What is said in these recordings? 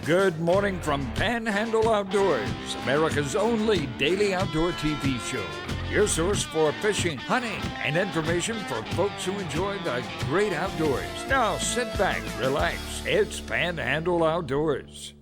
Good morning from Panhandle Outdoors, America's only daily outdoor TV show. Your source for fishing, hunting, and information for folks who enjoy the great outdoors. Now sit back, relax. It's Panhandle Outdoors.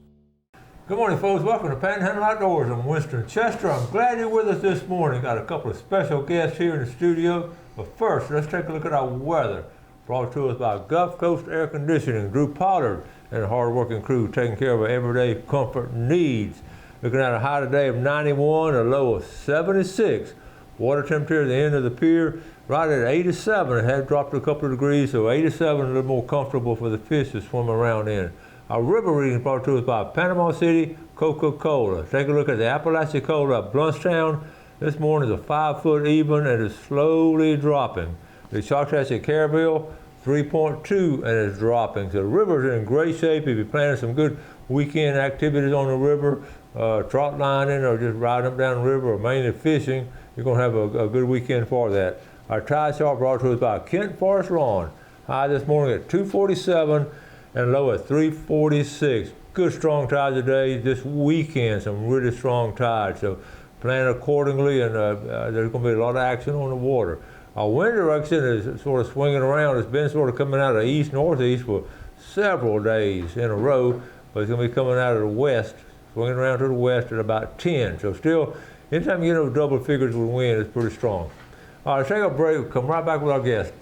Good morning, folks. Welcome to Panhandle Outdoors. I'm Winston Chester. I'm glad you're with us this morning. Got a couple of special guests here in the studio. But first, let's take a look at our weather. Brought to us by Gulf Coast Air Conditioning, Drew Pollard, and a hard-working crew taking care of our everyday comfort needs. Looking at a high today of 91, a low of 76. Water temperature at the end of the pier right at 87. It had dropped a couple of degrees, so 87 a little more comfortable for the fish to swim around in. Our river reading brought to us by Panama City Coca-Cola. Take a look at the Apalachicola at Bluntstown. This morning is a 5 foot even and is slowly dropping. The Choctaw Carabel, 3.2 and it's dropping. So the river's in great shape. If you're planning some good weekend activities on the river, trout lining or just riding up down the river or mainly fishing, you're gonna have a good weekend for that. Our tide chart brought to us by Kent Forest Lawn. High this morning at 247 and low at 346. Good strong tides today. This weekend, some really strong tides. So plan accordingly, and there's gonna be a lot of action on the water. Our wind direction is sort of swinging around. It's been sort of coming out of the east-northeast for several days in a row, but it's going to be coming out of the west, swinging around to the west at about 10. So still, anytime you get over double figures with wind, it's pretty strong. All right, let's take a break. We'll come right back with our guest.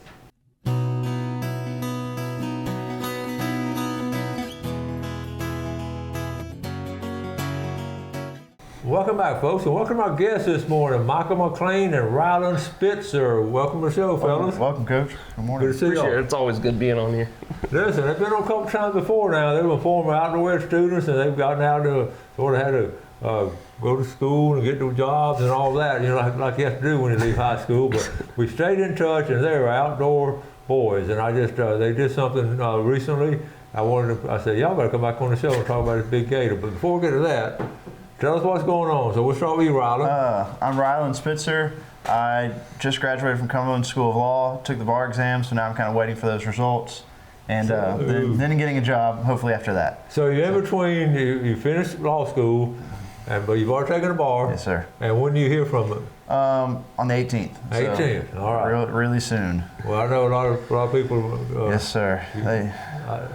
Welcome back, folks, and welcome to our guests this morning, Michael McLean and Ryland Spitzer. Welcome to the show, fellas. Welcome, Coach. Good morning. Good to see you. It's always good being on here. Listen, they've been on a couple times before now. They've been former outdoor students, and they've gotten out to sort of had to go to school and get to jobs and all that, you know, like you have to do when you leave high school. But we stayed in touch, and they were outdoor boys. And I just, they did something recently. I said, y'all better come back on the show and talk about this big gator. But before we get to that, tell us what's going on. So we'll start with you, Ryland. I'm Ryland Spitzer. I just graduated from Cumberland School of Law, took the bar exam, so now I'm kind of waiting for those results. And then getting a job, hopefully after that. So you're in between, you finished law school, but you've already taken the bar. Yes, sir. And when do you hear from it? On the 18th. 18th, all right. Really soon. Well, I know a lot of people. Yes, sir.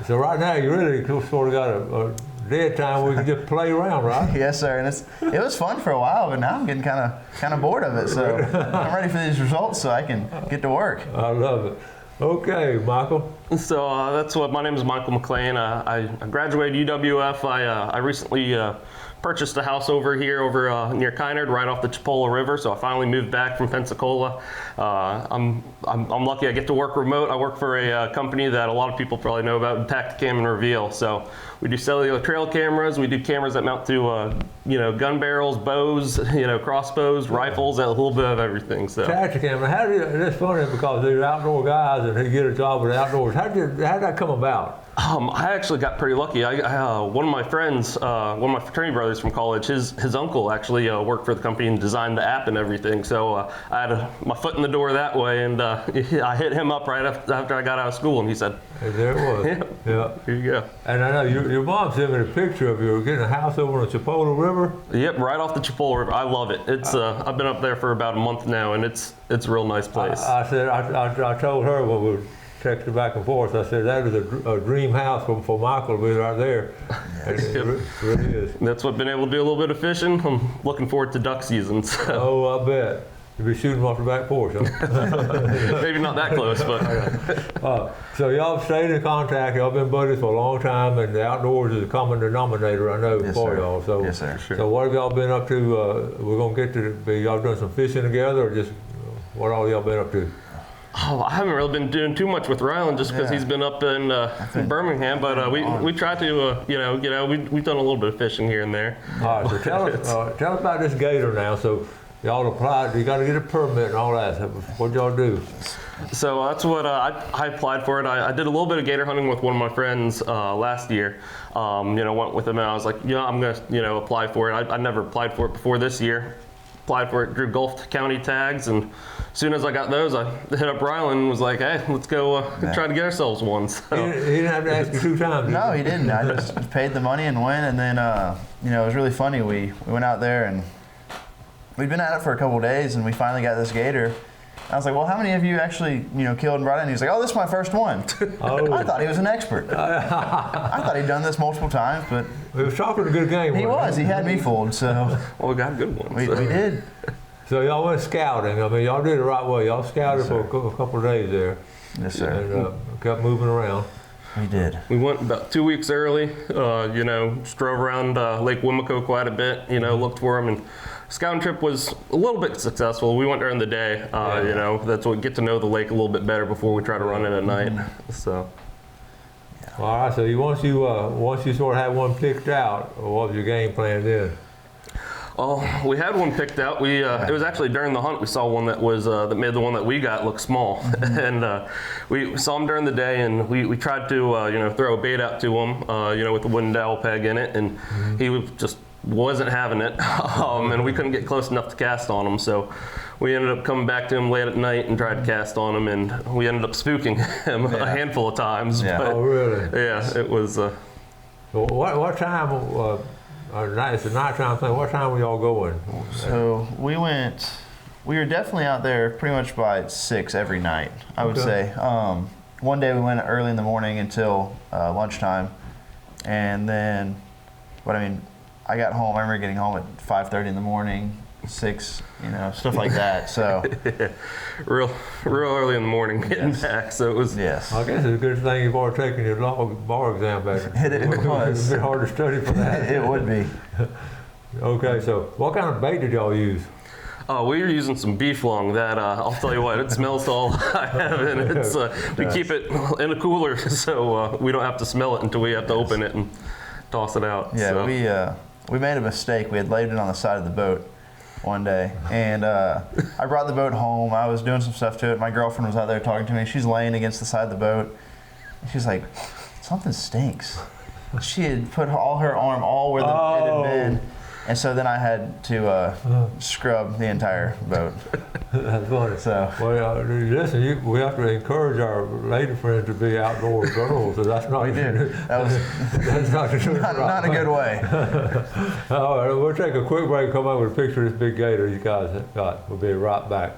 So right now you really sort of got a dead time where we can just play around, right? Yes, sir. And it was fun for a while, but now I'm getting kind of bored of it. So I'm ready for these results so I can get to work. I love it. Okay, Michael. So my name is Michael McLean. I graduated UWF. I recently purchased a house over here near Kynard, right off the Chipola River. So I finally moved back from Pensacola. I'm lucky I get to work remote. I work for a company that a lot of people probably know about, Tacticam and Reveal. So we do cellular trail cameras. We do cameras that mount to gun barrels, bows, crossbows, rifles, a little bit of everything. So Tacticam. That's funny because they're outdoor guys and they get a job with outdoors. How did that come about? I actually got pretty lucky. One of my friends, one of my fraternity brothers from college, his uncle actually worked for the company and designed the app and everything. So I had my foot in the door that way, and I hit him up right after I got out of school, and he said, hey, there it was. Yeah. Here you go. And I know your mom sent me a picture of you getting a house over on the Chipola River. Yep, right off the Chipola River. I love it. It's I've been up there for about a month now, and it's a real nice place. I told her when we were texting back and forth, I said that is a dream house for Michael to be right there. It really is. That's what I've been able to do a little bit of fishing. I'm looking forward to duck season. So. Oh, I bet. You'll be shooting them off the back porch, huh? Maybe not that close, but. So y'all have stayed in contact. Y'all been buddies for a long time, and the outdoors is a common denominator, I know, for y'all. So, yes, sir. Sure. So what have y'all been up to? We're going to get to y'all done some fishing together, or just what all y'all been up to? Oh, I haven't really been doing too much with Ryland just because he's been up in Birmingham, but we try to, we've done a little bit of fishing here and there. All right, so tell us about this gator now. So y'all applied, you got to get a permit and all that. What'd y'all do? So that's what I applied for it. I did a little bit of gator hunting with one of my friends last year. Went with him and I was like, I'm gonna apply for it. I never applied for it before this year. applied for it, drew Gulf County tags, and as soon as I got those, I hit up Rylan and was like, hey, let's go try to get ourselves one. So. He didn't have to ask you 2 times. No, he didn't. I just paid the money and went, and then it was really funny. We went out there and we'd been at it for a couple of days, and we finally got this gator. I was like, well, how many of you actually, killed and brought in? He was like, oh, this is my first one. Oh. I thought he was an expert. I thought he'd done this multiple times, but He was talking a good game. he was. He had me fooled, so Well, we got a good one. we did. So y'all went scouting. I mean, y'all did it the right way. Y'all scouted for a couple of days there. Yes, sir. And kept moving around. We did. We went about 2 weeks early, just drove around Lake Wimico quite a bit, looked for them, and scouting trip was a little bit successful. We went during the day, that's what we get to know the lake a little bit better before we try to run it at night. So. All right, so once you sort of had one picked out, what was your game plan then? Oh, we had one picked out. It was actually during the hunt we saw one that was that made the one that we got look small, and we saw him during the day, and we tried to throw a bait out to him, with a wooden dowel peg in it, and he just wasn't having it, and we couldn't get close enough to cast on him, so we ended up coming back to him late at night and tried to cast on him, and we ended up spooking him a handful of times. Yeah. But, Oh, really? Yeah, it was. What time? It's a nighttime thing. What time were y'all going? So we were definitely out there pretty much by 6 every night, I would say. One day we went early in the morning until lunchtime, and then, I got home. I remember getting home at 5:30 in the morning, 6, stuff like that. So real early in the morning getting back. So it was. yes, I guess it's a good thing you've already taken your bar exam back. It was. It's been hard to study for that. it would be. Okay, so what kind of bait did y'all use? We were using some beef lung that, I'll tell you what, it smells all I have, and it's, we keep it in a cooler so we don't have to smell it until we have to open it and toss it out. Yeah, so. We made a mistake. We had laid it on the side of the boat one day, and I brought the boat home. I was doing some stuff to it. My girlfriend was out there talking to me. She's laying against the side of the boat. She's like, something stinks. She had put all her arm all where it had been. And so then I had to scrub the entire boat. That's funny. So, well, listen, we have to encourage our lady friends to be outdoor girls. So that's not. we did. That was That's not a good way. All right, we'll take a quick break. Come out with a picture of this big gator you guys have got. We'll be right back.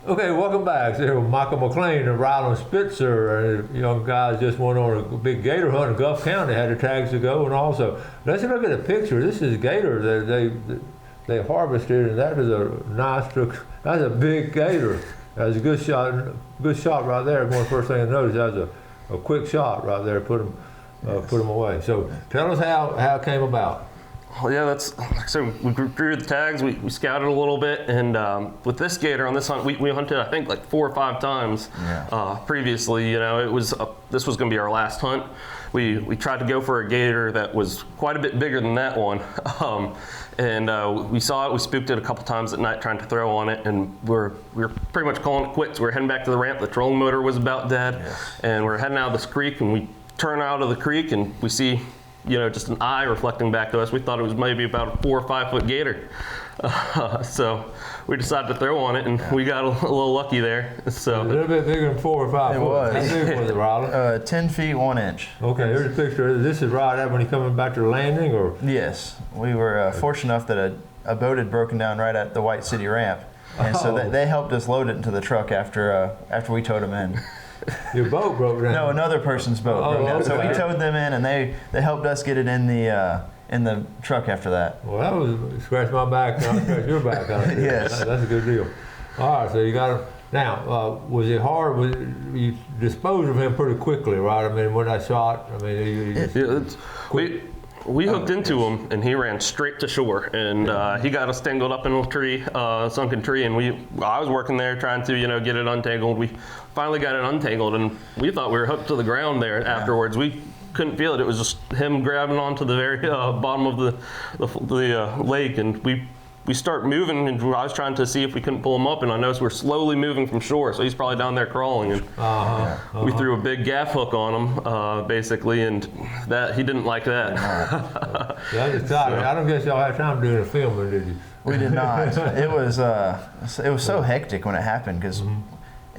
Okay, welcome back. So Michael McLean and Rylan Spitzer, young guys just went on a big gator hunt in Gulf County, had the tags to go, and also, let's look at a picture. This is gator that they harvested, and that is a nice, that's a big gator. That's a good shot right there. One of the first things I noticed, that's a quick shot right there, put them away. So tell us how it came about. Well, yeah, so we drew the tags, we scouted a little bit, and with this gator on this hunt, we hunted, I think, like 4 or 5 times previously. This was going to be our last hunt. We tried to go for a gator that was quite a bit bigger than that one, and we saw it. We spooked it a couple times at night trying to throw on it, and we were pretty much calling it quits. We were heading back to the ramp. The trolling motor was about dead, and we're heading out of this creek, and we turn out of the creek, and we see just an eye reflecting back to us. We thought it was maybe about a 4 or 5 foot gator. So we decided to throw on it, and we got a little lucky there. So A little bit bigger than 4 or 5 It foot. was. How big was it, Rylan? 10 feet 1 inch. Okay, here's a picture. This is right after when you're coming back to the landing, or? Yes, we were fortunate enough that a boat had broken down right at the White City ramp, and so they helped us load it into the truck after we towed them in. Your boat broke down? No, another person's boat broke down. So we towed them in, and they helped us get it in the truck after that. Well, that was scratch my back, and I scratch your back. Yes. That's a good deal. All right, so you got him. Now, was it hard? You disposed of him pretty quickly, right? I mean, when I shot, we hooked into him, and he ran straight to shore, and he got us tangled up in a tree, sunken tree, and I was working there trying to get it untangled. We finally got it untangled, and we thought we were hooked to the ground there afterwards. We couldn't feel it. It was just him grabbing onto the very bottom of the lake, and we we start moving, and I was trying to see if we couldn't pull him up, and I noticed we're slowly moving from shore, so he's probably down there crawling. And we threw a big gaff hook on him, basically, and that he didn't like that. That's exciting. I don't guess y'all had time doing the filming, did you? We did not. It was so hectic when it happened because.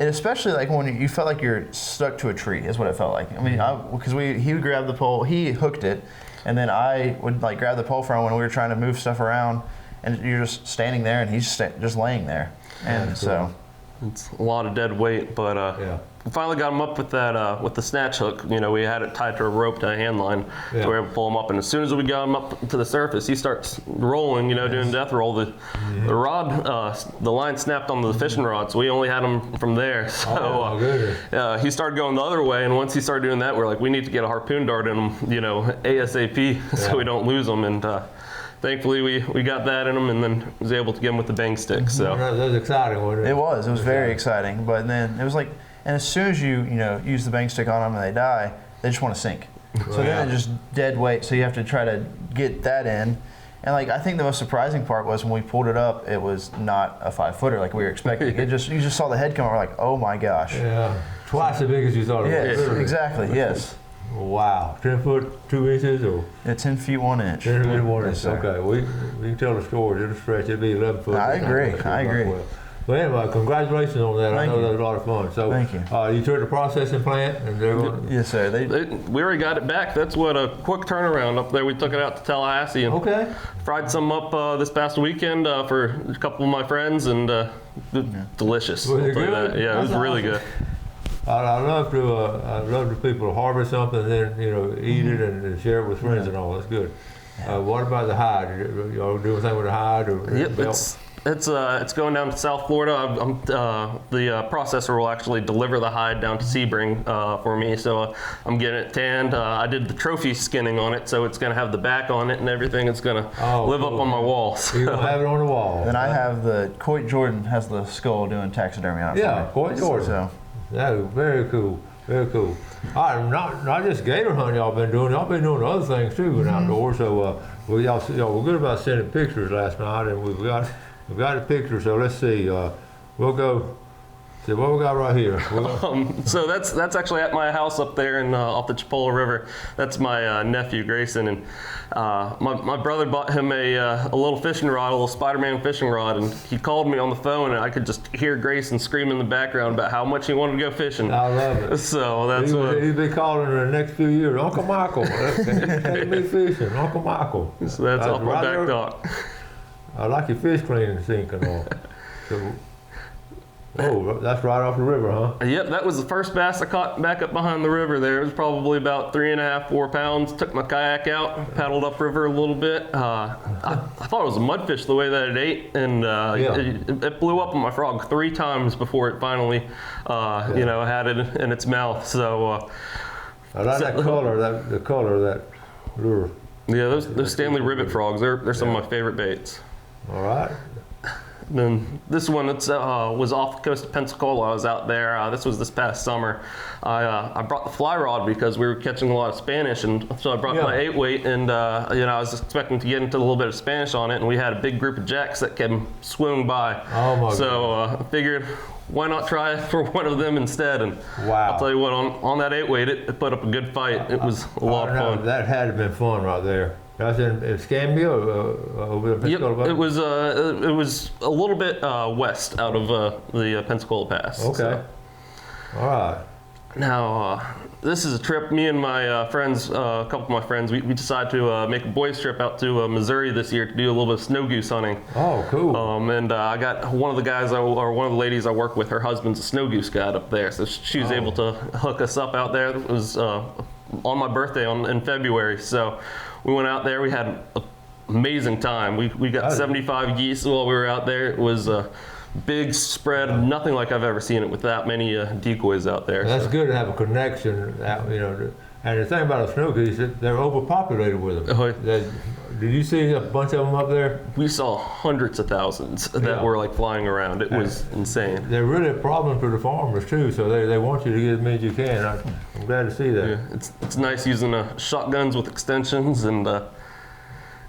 And especially like when you felt like you're stuck to a tree is what it felt like. I mean, because he would grab the pole, he hooked it, and then I would like grab the pole from him when we were trying to move stuff around, and you're just standing there and he's just laying there. And so it's a lot of dead weight, but we finally got him up with that with the snatch hook. You know, we had it tied to a rope to a hand line, so we were able to pull him up. And as soon as we got him up to the surface, he starts rolling. You know, doing death roll. The rod, the line snapped on the fishing rod, so we only had him from there. So he started going the other way, and once he started doing that, we're like, we need to get a harpoon dart in him, you know, ASAP, so we don't lose him. And thankfully, we got that in him, and then was able to get him with the bang stick. So that was exciting, wasn't it? It was very exciting. But then it was like, and as soon as you use the bang stick on them and they die, they just want to sink. So then it's just dead weight. So you have to try to get that in. And like I think the most surprising part was when we pulled it up, it was not a 5-footer like we were expecting. You just saw the head come. We're like, oh my gosh. Yeah, twice as big as you thought it was. Yes, exactly. Yes. Wow, 10 foot 2 inches or? Yeah, 10 feet 1 inch. 10 feet 1 inch. Yes, sir. Okay, we can tell the story. It'll stretch. It'll be 11 foot. I agree. But anyway, congratulations on that. Thank I know you. that was a lot of fun. So, Thank you. You took the processing plant, and they're going. Yes, sir. we already got it back. That's what a quick turnaround up there. We took it out to Tallahassee and Okay. fried some up this past weekend for a couple of my friends, and delicious. Was it I'll tell you good? that. Yeah, it was That's really good. I love to people to harvest something and then eat it and share it with friends and all. That's good. What about the hide? Y'all do anything with the hide or Yep, belt? it's going down to South Florida. The processor will actually deliver the hide down to Sebring for me, so I'm getting it tanned. I did the trophy skinning on it, so it's going to have the back on it and everything. It's going to live up on my wall. You're going to have it on the wall. Then I have the Coit Jordan has the skull doing taxidermy on it. Yeah, Coit Jordan. So That is very cool. Very cool. All right, not just gator hunting y'all been doing the other things too in outdoors. So y'all were good about sending pictures last night, and we've got the pictures. So let's see. We'll go. See what we got right here. So that's actually at my house up there in off the Chipola River. That's my nephew Grayson, and my brother bought him a little fishing rod, a little Spider-Man fishing rod, and he called me on the phone, and I could just hear Grayson scream in the background about how much he wanted to go fishing. I love it. So that's what he'll be calling in the next few years, Uncle Michael. Take me fishing, Uncle Michael. So that's off my back dock. I like your fish cleaning sink and all. So, oh, that's right off the river, huh? Yep, that was the first bass I caught back up behind the river there. It was probably about 3.5, 4 pounds. Took my kayak out, paddled upriver a little bit. I thought it was a mudfish the way that it ate, and it blew up on my frog 3 times before it finally, had it in its mouth. So I like that color, the color of that lure. Yeah, those Stanley ribbit frogs, they're some of my favorite baits. All right. Then this one was off the coast of Pensacola. I was out there. This past summer. I brought the fly rod because we were catching a lot of Spanish, and so I brought my 8-weight, and I was expecting to get into a little bit of Spanish on it, and we had a big group of jacks that came swimming by. Oh my So I figured, why not try for one of them instead? And wow. I'll tell you what, on that 8-weight, it put up a good fight. It was a lot of fun. That had to have been fun right there. That's in Escambia, over in Pensacola. Yep, it was a little bit west out of the Pensacola Pass. Okay. So. All right. Now, this is a trip. Me and my friends, a couple of my friends, we decided to make a boys trip out to Missouri this year to do a little bit of snow goose hunting. Oh, cool. And I got one of the guys, or one of the ladies I work with, her husband's a snow goose guide up there, so she was able to hook us up out there. It was on my birthday in February, so we went out there. We had an amazing time. We got 75 geese while we were out there. It was a big spread, nothing like I've ever seen it with that many decoys out there. That's good to have a connection, and the thing about the snow geese, they're overpopulated with them. Did you see a bunch of them up there? We saw hundreds of thousands that were like flying around. It was insane. They're really a problem for the farmers too, so they want you to get as many as you can. I'm glad to see that. Yeah, it's nice using shotguns with extensions, and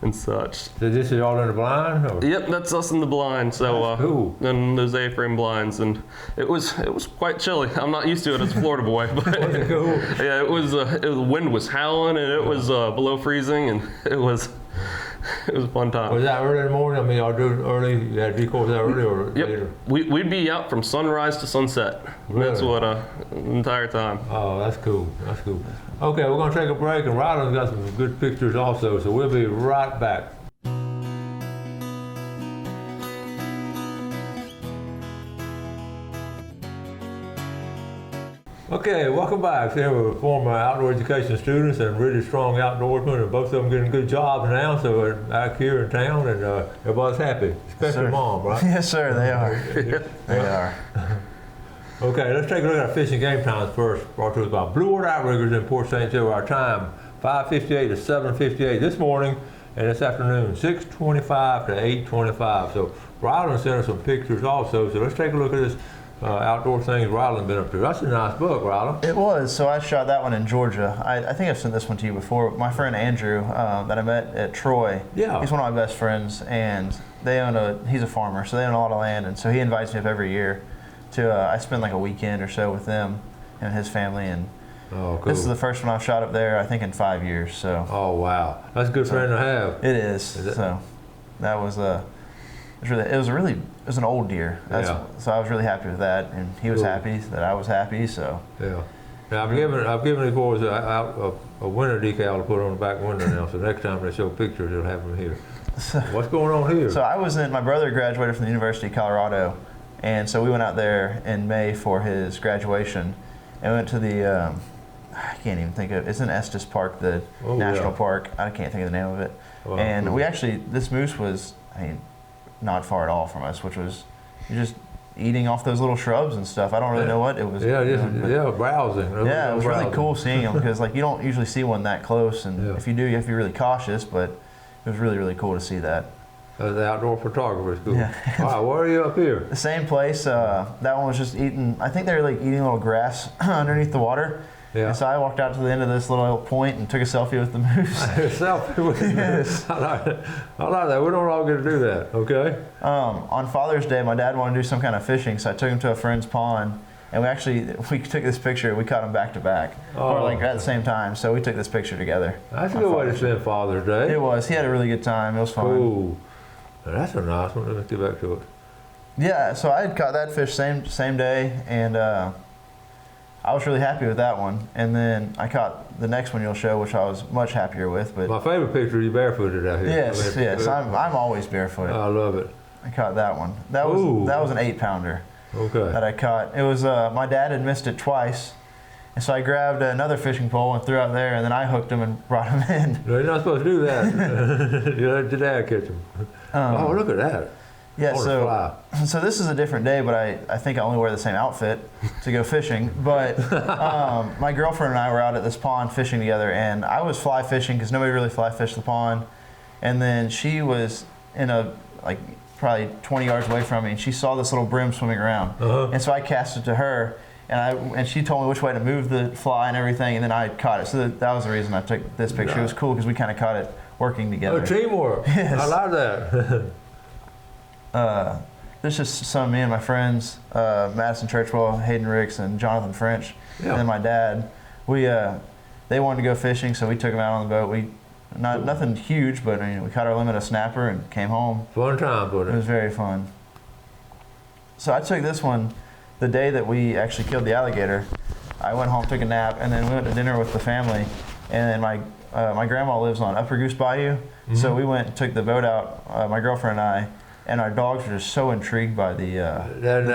and such. So this is all in the blind? Or? Yep, that's us in the blind. So That's cool. and those A-frame blinds, and it was quite chilly. I'm not used to it as a Florida boy, but Was it cool? yeah, the wind was howling and it was below freezing, and it was a fun time. Was that early in the morning? I mean, y'all do it early? You had recourse that early or Yep, later? we'd be out from sunrise to sunset. That's Really? what the entire time. Oh, that's cool. That's cool. Okay, we're going to take a break, and Ryland's got some good pictures also, so we'll be right back. Okay, welcome back. Here we're former outdoor education students and really strong outdoorsmen, and both of them getting good jobs now, so we're back here in town, and everybody's happy, especially Sir. Mom, right? Yes, sir, they are. They are. Okay, let's take a look at our fishing game times first. Brought to us by Blue Water Outriggers in Port St. Joe. Our time, 5:58 to 7:58 this morning, and this afternoon, 6:25 to 8:25. So Ryland sent us some pictures also, so let's take a look at this outdoor things Ryland been up to. That's a nice book, Ryland. It was. So I shot that one in Georgia. I think I've sent this one to you before. My friend Andrew that I met at Troy. Yeah. He's one of my best friends, and he's a farmer, so they own a lot of land, and so he invites me up every year to, I spend like a weekend or so with them and his family, and Oh, cool. this is the first one I've shot up there, I think, in 5 years, so. Oh, wow. That's a good friend to have. It is. Is it? So that was it was an old deer. Yeah. So I was really happy with that, and he was Cool. happy that I was happy. So Yeah. Now, I've given the boys a winter decal to put on the back window now, so next time they show pictures, they'll have them here. What's going on here? so my brother graduated from the University of Colorado, and so we went out there in May for his graduation, and went to the I can't even think of it. It's in Estes Park, the Oh, national yeah. park. I can't think of the name of it. Wow, And cool. we actually, this moose was, not far at all from us, which was just eating off those little shrubs and stuff. I don't really know what it was. Yeah, doing, but- browsing. yeah, it was really Browsing. cool seeing them because you don't usually see one that close, and Yeah. if you do, you have to be really cautious. But it was really, really cool to see that. The outdoor photographer's cool. Yeah. All right, where are you up here? The same place. That one was just eating. I think they were like eating a little grass underneath the water. Yeah. And so I walked out to the end of this little point and took a selfie with the moose. Selfie with the Yes. I like that. We don't all get to do that, okay? On Father's Day, my dad wanted to do some kind of fishing, so I took him to a friend's pond, and we took this picture. We caught him back to back, or Oh. like at the same time. So we took this picture together. That's a on good way to Father's Day. spend Father's Day. It was. He had a really good time. It was fun. Cool. Now, that's a nice one. Let's get back to it. Yeah. So I had caught that fish same day, and I was really happy with that one. And then I caught the next one you'll show, which I was much happier with. But My favorite picture, you barefooted out here. yes, yes, I'm always barefoot. I love it. I caught that one. That Ooh. was an 8-pounder Okay. that I caught. It was my dad had missed it twice, and so I grabbed another fishing pole and threw out there, and then I hooked him and brought him in. No, you're not supposed to do that. You let your dad catch him. Oh, look at that. Yeah, On a fly. so this is a different day, but I think I only wear the same outfit to go fishing. But my girlfriend and I were out at this pond fishing together, and I was fly fishing because nobody really fly fished the pond. And then she was in probably 20 yards away from me, and she saw this little brim swimming around. Uh-huh. And so I cast it to her, and she told me which way to move the fly and everything, and then I caught it. So that was the reason I took this picture. It was cool because we kind of caught it working together. Oh, teamwork. Yes. I like that. There's just some of me and my friends, Madison Churchwell, Hayden Ricks, and Jonathan French, Yeah. and then my dad. They wanted to go fishing, so we took them out on the boat. Nothing huge, but we caught our limit of snapper and came home. Fun times with It it. was very fun. So I took this one the day that we actually killed the alligator. I went home, took a nap, and then we went to dinner with the family. And then my grandma lives on Upper Goose Bayou, so we went and took the boat out, my girlfriend and I, and our dogs were just so intrigued by the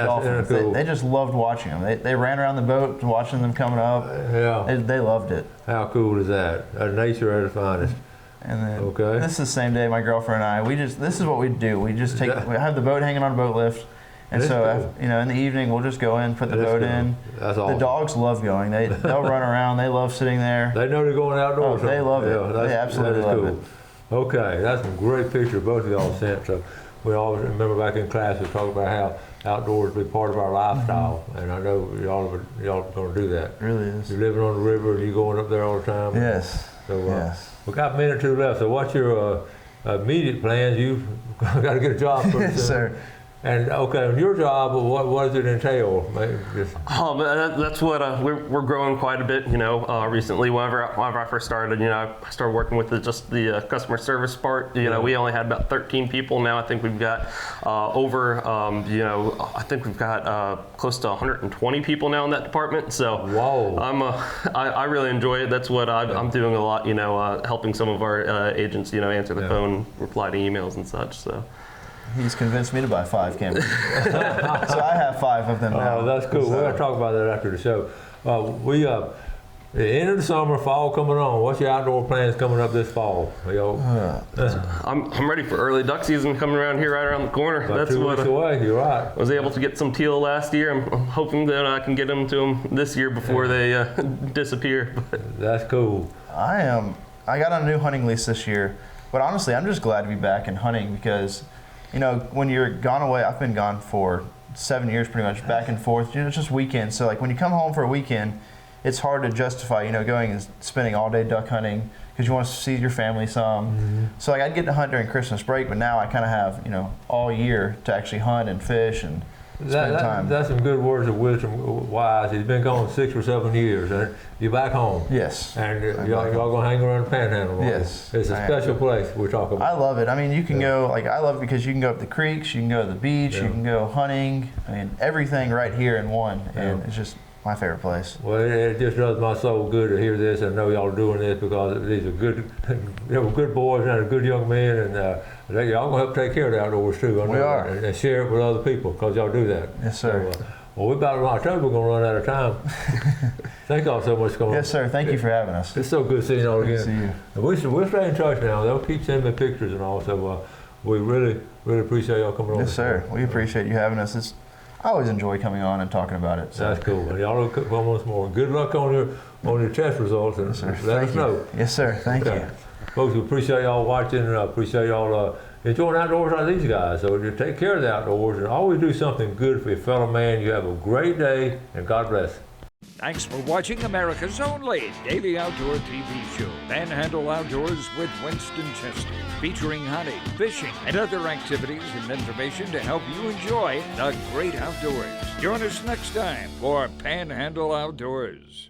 dolphins. cool. They just loved watching them. They ran around the boat watching them coming up. Yeah. They loved it. How cool is that? Nature at its finest. And then Okay. this is the same day my girlfriend and I, this is what we do. We just we have the boat hanging on a boat lift. And That's so, cool. in the evening, we'll just go in, put the That's boat cool. in. That's awesome. The dogs love going. They'll run around. They love sitting there. They know they're going outdoors. Oh, they love it. that's- They absolutely that is love cool. Okay, that's some great pictures both of y'all sent. So we always remember back in class we talked about how outdoors be part of our lifestyle, and I know y'all are going to do that. It really is. You're living on the river and you going up there all the time. Yes. So Yes. we got a minute or two left. So what's your immediate plans. You've got to get a job first. Yes, sir. And okay, on your job, what does it entail? Maybe just... But that's what we're growing quite a bit. Recently, whenever I first started, I started working with just the customer service part. We only had about 13 people. Now I think we've got over, I think we've got close to 120 people now in that department. So Whoa. I really enjoy it. That's what I'm doing a lot. Helping some of our agents, answer the phone, reply to emails and such. So. He's convinced me to buy 5 cameras. So I have 5 of them now. Oh, that's cool. We're going to talk about that after the show. The end of the summer, fall coming on. What's your outdoor plans coming up this fall? I'm ready for early duck season coming around here right around the corner. About 2 weeks away. You're right. I was able to get some teal last year. I'm hoping that I can get them to them this year before they disappear. That's cool. I got on a new hunting lease this year, but honestly, I'm just glad to be back in hunting because when you're gone away, I've been gone for 7 years pretty much, back and forth. It's just weekends. So like when you come home for a weekend, it's hard to justify, going and spending all day duck hunting because you want to see your family some. Mm-hmm. So like I'd get to hunt during Christmas break, but now I kind of have, all year to actually hunt and fish and spend time. That's some good words of wisdom. Wise. He's been gone 6 or 7 years. And you're back home. Yes. And y'all going to hang around the Panhandle. Yes. It's a special place we're talking about. I love it. I mean, you can go, I love it because you can go up the creeks, you can go to the beach, you can go hunting. I mean, everything right here in one. And it's just my favorite place. Well, it just does my soul good to hear this and know y'all are doing this because these are good boys and good young men, and y'all gonna help take care of the outdoors too. We are, and share it with other people because y'all do that. Yes, sir. So, well, we're about October. We're gonna run out of time. Thank y'all so much for coming. Yes, sir. Thank you for having us. It's so good seeing y'all again. Good to see you. And we'll stay in touch now. They'll keep sending me pictures and all. So we really appreciate y'all coming on. Yes, sir. We appreciate you having us. I always enjoy coming on and talking about it. So. That's cool. And y'all will come once more. Good luck on your test results, and let us know. Yes, sir. Thank you. Folks, we appreciate y'all watching, and I appreciate y'all enjoying outdoors like these guys. So you take care of the outdoors and always do something good for your fellow man. You have a great day, and God bless. Thanks for watching America's only daily outdoor TV show, Panhandle Outdoors with Winston Chester, featuring hunting, fishing, and other activities and information to help you enjoy the great outdoors. Join us next time for Panhandle Outdoors.